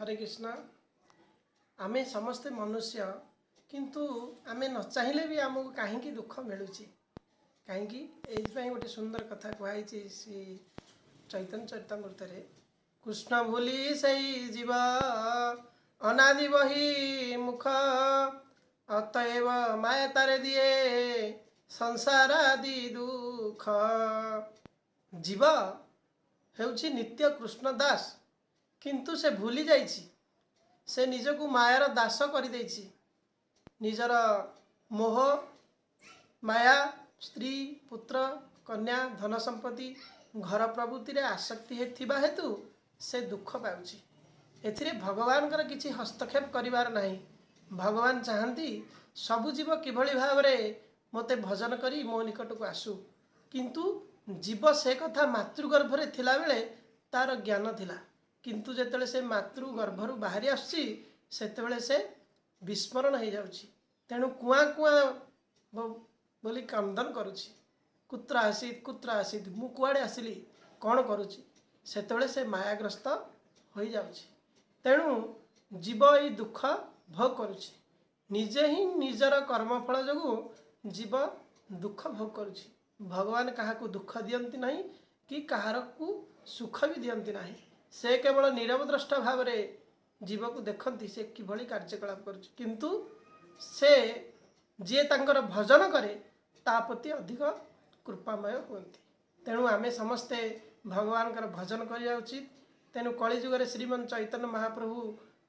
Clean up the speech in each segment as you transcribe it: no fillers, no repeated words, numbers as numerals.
हरे कृष्ण। आमे समस्ते मनुष्य किंतु आमे न चाहिए भी आमको कहीं दुख मिलूँ कहीं गोटे सुंदर कथा कहुई श्री चैतन्य चरितमृत कृष्ण भूली सही जीव अनादि बही मुख अतएव माया तारे दिए संसार आदि दुख। जीव हेउछि नित्य कृष्ण दास किंतु से भूली जाइछि से निजकू मायार दास कर निजर मोह माया स्त्री पुत्र कन्या धन संपत्ति घर प्रवृत्ति रे आसक्ति हेतु से दुख पाउछि। एथिरे भगवान कर किछि हस्तक्षेप करिवार नाही। भगवान चाहती सबु जीव किभଳି भावरे मते भजन करी मो निकट को आसु किंतु जीव से कथा मातृगर्भ रे थिला बेले तार ज्ञान थिला किंतु जेतेले से मातृगर्भरु बाहरी आसी सेतेबेले से विस्मरण हो जाउछि। तेणु कुआ कुआ बोली क्रंदन करुछि कुत्र आसीत मु कुआड़े आसिली कौन करुछि सेतेबेले से मायाग्रस्त हो जाउछि। तेणु जीव ई दुख भोग करुछि निजे ही निजर कर्मफल जोगु जीव दुख भोग करुछि। भगवान काहाकू दुख दियंती नहीं कि काहार को सुख भी दियंती नहीं। से केवल नीरव द्रष्टा भाव में जीव को देखती से किभली कार्यकलाप करुछि किंतु से जे तांकर भजन करे ता प्रति अधिक कृपामय होती। तेणु आमे समस्ते भगवान कर भजन करिया उचित। तेणु कलिजुग श्रीमन चैतन्य महाप्रभु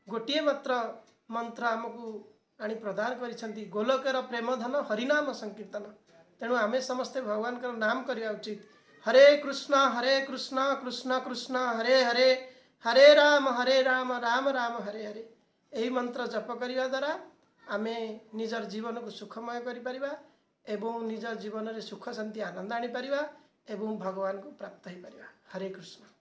गोटे मात्र मंत्र आमको आनी प्रदान करिसेंती गोलोकर प्रेमधन हरिनाम संकीर्तन। तेणु आमे समस्ते भगवान कर नाम करिया उचित। हरे कृष्ण कृष्ण कृष्ण हरे हरे हरे राम राम राम हरे हरे। यही मंत्र जप करिया द्वारा आमे निजर जीवन को सुखमय करि परिबा एवं निज जीवन रे सुख शांति आनंद आनी परिबा एवं भगवान को प्राप्त हो परिबा। हरे कृष्ण।